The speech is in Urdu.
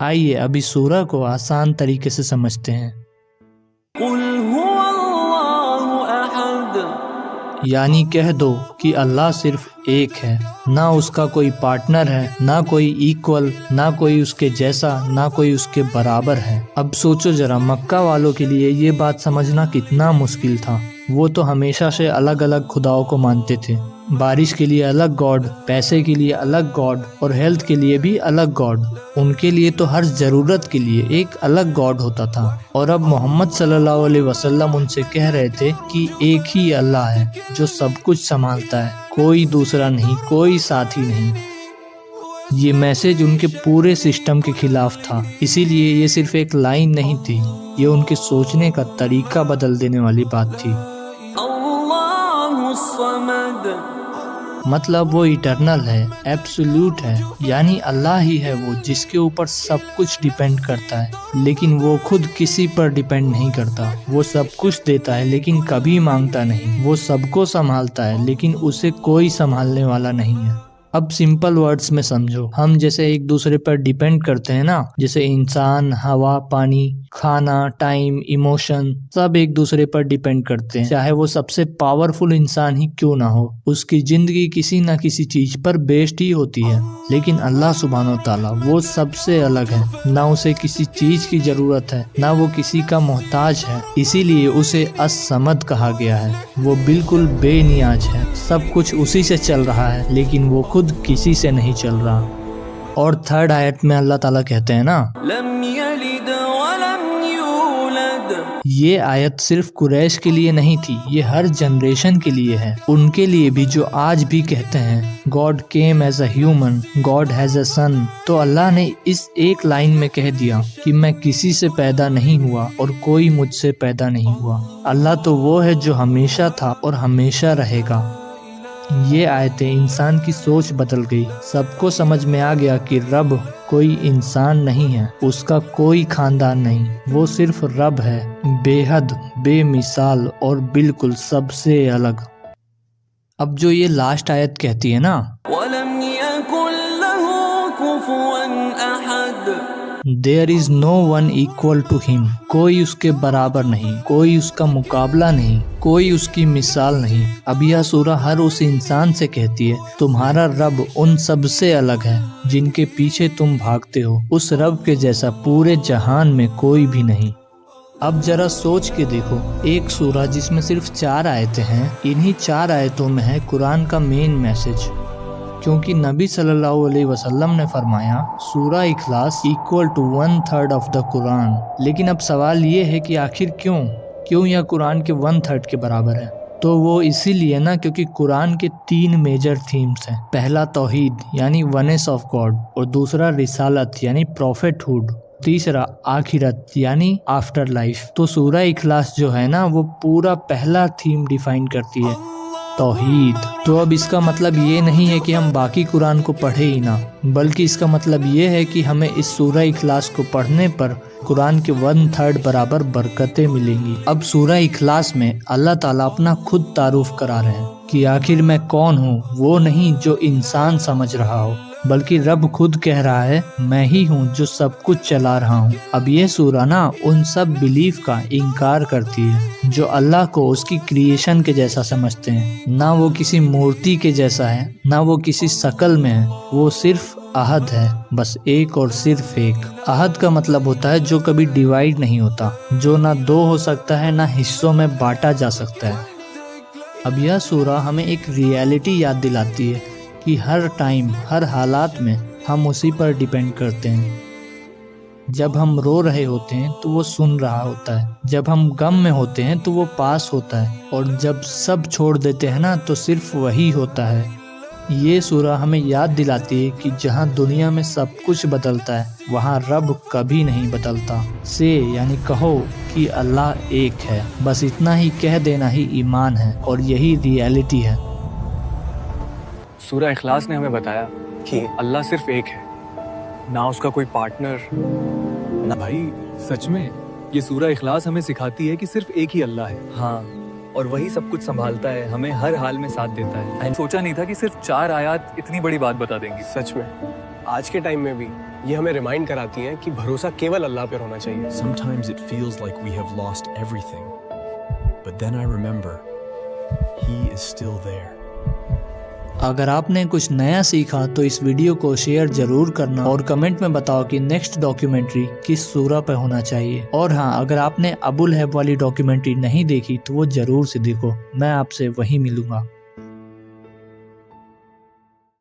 آئیے اب اس سورہ کو آسان طریقے سے سمجھتے ہیں۔ قل هو اللہ احد، یعنی کہہ دو کہ اللہ صرف ایک ہے، نہ اس کا کوئی پارٹنر ہے، نہ کوئی ایکول، نہ کوئی اس کے جیسا، نہ کوئی اس کے برابر ہے۔ اب سوچو ذرا، مکہ والوں کے لیے یہ بات سمجھنا کتنا مشکل تھا۔ وہ تو ہمیشہ سے الگ الگ خداؤں کو مانتے تھے، بارش کے لیے الگ گاڈ، پیسے کے لیے الگ گاڈ، اور ہیلتھ کے لیے بھی الگ گاڈ۔ ان کے لیے تو ہر ضرورت کے لیے ایک الگ گاڈ ہوتا تھا، اور اب محمد صلی اللہ علیہ وسلم ان سے کہہ رہے تھے کہ ایک ہی اللہ ہے جو سب کچھ سنبھالتا ہے، کوئی دوسرا نہیں، کوئی ساتھی نہیں۔ یہ میسج ان کے پورے سسٹم کے خلاف تھا، اسی لیے یہ صرف ایک لائن نہیں تھی، یہ ان کے سوچنے کا طریقہ بدل دینے والی بات تھی۔ اللہ الصمد، مطلب وہ ایٹرنل ہے، ایبسولوٹ ہے، یعنی اللہ ہی ہے وہ جس کے اوپر سب کچھ ڈیپینڈ کرتا ہے، لیکن وہ خود کسی پر ڈیپینڈ نہیں کرتا۔ وہ سب کچھ دیتا ہے لیکن کبھی مانگتا نہیں، وہ سب کو سنبھالتا ہے لیکن اسے کوئی سنبھالنے والا نہیں ہے۔ اب سمپل ورڈز میں سمجھو، ہم جیسے ایک دوسرے پر ڈیپینڈ کرتے ہیں نا، جیسے انسان، ہوا، پانی، کھانا، ٹائم، ایموشن، سب ایک دوسرے پر ڈیپینڈ کرتے ہیں، چاہے وہ سب سے پاورفل انسان ہی کیوں نہ ہو، اس کی زندگی کسی نہ کسی چیز پر بیسڈ ہی ہوتی ہے۔ لیکن اللہ سبحانہ و تعالیٰ وہ سب سے الگ ہے، نہ اسے کسی چیز کی ضرورت ہے، نہ وہ کسی کا محتاج ہے، اسی لیے اسے الصمد کہا گیا ہے۔ وہ بالکل بے نیاز ہے، سب کچھ اسی سے چل رہا ہے لیکن وہ خود کسی سے نہیں چل رہا۔ اور تھرڈ آیت میں اللہ تعالیٰ کہتے ہیں نا، لم یلد ولم یولد، یہ آیت صرف قریش کے لیے نہیں تھی، یہ ہر جنریشن کے لیے ہے، ان کے لیے بھی جو آج بھی کہتے ہیں God came as a human, God has a son. تو اللہ نے اس ایک لائن میں کہہ دیا کہ میں کسی سے پیدا نہیں ہوا اور کوئی مجھ سے پیدا نہیں ہوا۔ اللہ تو وہ ہے جو ہمیشہ تھا اور ہمیشہ رہے گا۔ یہ آیتیں انسان کی سوچ بدل گئی، سب کو سمجھ میں آ گیا کہ رب کوئی انسان نہیں ہے، اس کا کوئی خاندان نہیں، وہ صرف رب ہے، بے حد، بے مثال اور بالکل سب سے الگ۔ اب جو یہ لاسٹ آیت کہتی ہے نا، ولم یکن لہ کفوا احد، There is no one equal to him، کوئی اس کے برابر نہیں، کوئی اس کا مقابلہ نہیں، کوئی اس کی مثال نہیں۔ اب یہ سورہ ہر اس انسان سے کہتی ہے تمہارا رب ان سب سے الگ ہے جن کے پیچھے تم بھاگتے ہو، اس رب کے جیسا پورے جہان میں کوئی بھی نہیں۔ اب ذرا سوچ کے دیکھو، ایک سورہ جس میں صرف 4 آیتیں ہیں، انہی 4 آیتوں میں ہے قرآن کا مین میسج، کیونکہ نبی صلی اللہ علیہ وسلم نے فرمایا سورہ اخلاص equal to 1/3 آف دا قرآن۔ لیکن اب سوال یہ ہے کہ آخر کیوں یہ قرآن کے 1/3 کے برابر ہے؟ تو وہ اسی لیے نا کیونکہ قرآن کے 3 میجر تھیمز ہیں۔ پہلا توحید یعنی ونس آف گاڈ، اور دوسرا رسالت یعنی پروفیٹ ہوڈ، تیسرا آخرت یعنی آفٹر لائف۔ تو سورہ اخلاص جو ہے نا وہ پورا پہلا تھیم ڈیفائن کرتی ہے، توحید۔ تو اب اس کا مطلب یہ نہیں ہے کہ ہم باقی قرآن کو پڑھے ہی نہ، بلکہ اس کا مطلب یہ ہے کہ ہمیں اس سورہ اخلاص کو پڑھنے پر قرآن کے 1/3 برابر برکتیں ملیں گی۔ اب سورہ اخلاص میں اللہ تعالیٰ اپنا خود تعارف کرا رہے ہیں کہ آخر میں کون ہوں، وہ نہیں جو انسان سمجھ رہا ہو، بلکہ رب خود کہہ رہا ہے میں ہی ہوں جو سب کچھ چلا رہا ہوں۔ اب یہ سورہ نا ان سب بلیف کا انکار کرتی ہے جو اللہ کو اس کی کریشن کے جیسا سمجھتے ہیں، نہ وہ کسی مورتی کے جیسا ہے، نہ وہ کسی شکل میں ہے، وہ صرف احد ہے، بس ایک اور صرف ایک۔ احد کا مطلب ہوتا ہے جو کبھی ڈیوائیڈ نہیں ہوتا، جو نہ 2 ہو سکتا ہے نہ حصوں میں بانٹا جا سکتا ہے۔ اب یہ سورہ ہمیں ایک ریئلٹی یاد دلاتی ہے کہ ہر ٹائم، ہر حالات میں ہم اسی پر ڈیپینڈ کرتے ہیں۔ جب ہم رو رہے ہوتے ہیں تو وہ سن رہا ہوتا ہے، جب ہم غم میں ہوتے ہیں تو وہ پاس ہوتا ہے، اور جب سب چھوڑ دیتے ہیں نا تو صرف وہی ہوتا ہے۔ یہ سورہ ہمیں یاد دلاتی ہے کہ جہاں دنیا میں سب کچھ بدلتا ہے وہاں رب کبھی نہیں بدلتا۔ یعنی کہو کہ اللہ ایک ہے، بس اتنا ہی کہہ دینا ہی ایمان ہے، اور یہی ریئلٹی ہے۔ سورہ اخلاص نے ہمیں بتایا کہ اللہ صرف ایک ہے، نہ اس کا کوئی پارٹنر نہ بھائی، سچ میں یہ سورہ اخلاص ہمیں سکھاتی ہے کہ صرف ایک ہی اللہ ہے۔ ہاں، اور وہی سب کچھ سنبھالتا ہے, ہمیں ہر حال میں ساتھ دیتا ہے. میں سوچا نہیں تھا کہ صرف 4 آیات اتنی بڑی بات بتا دیں گی. سچ میں آج کے ٹائم میں بھی یہ ہمیں ریمائنڈ کراتی ہیں کہ بھروسہ کیول اللہ پر ہونا چاہیے. Sometimes it feels like we have lost everything. But then I remember he is still there. اگر آپ نے کچھ نیا سیکھا تو اس ویڈیو کو شیئر ضرور کرنا اور کمنٹ میں بتاؤ کہ نیکسٹ ڈاکیومنٹری کس سورہ پہ ہونا چاہیے. اور ہاں, اگر آپ نے ابو لہب والی ڈاکیومنٹری نہیں دیکھی تو وہ ضرور سے دیکھو. میں آپ سے وہیں ملوں گا.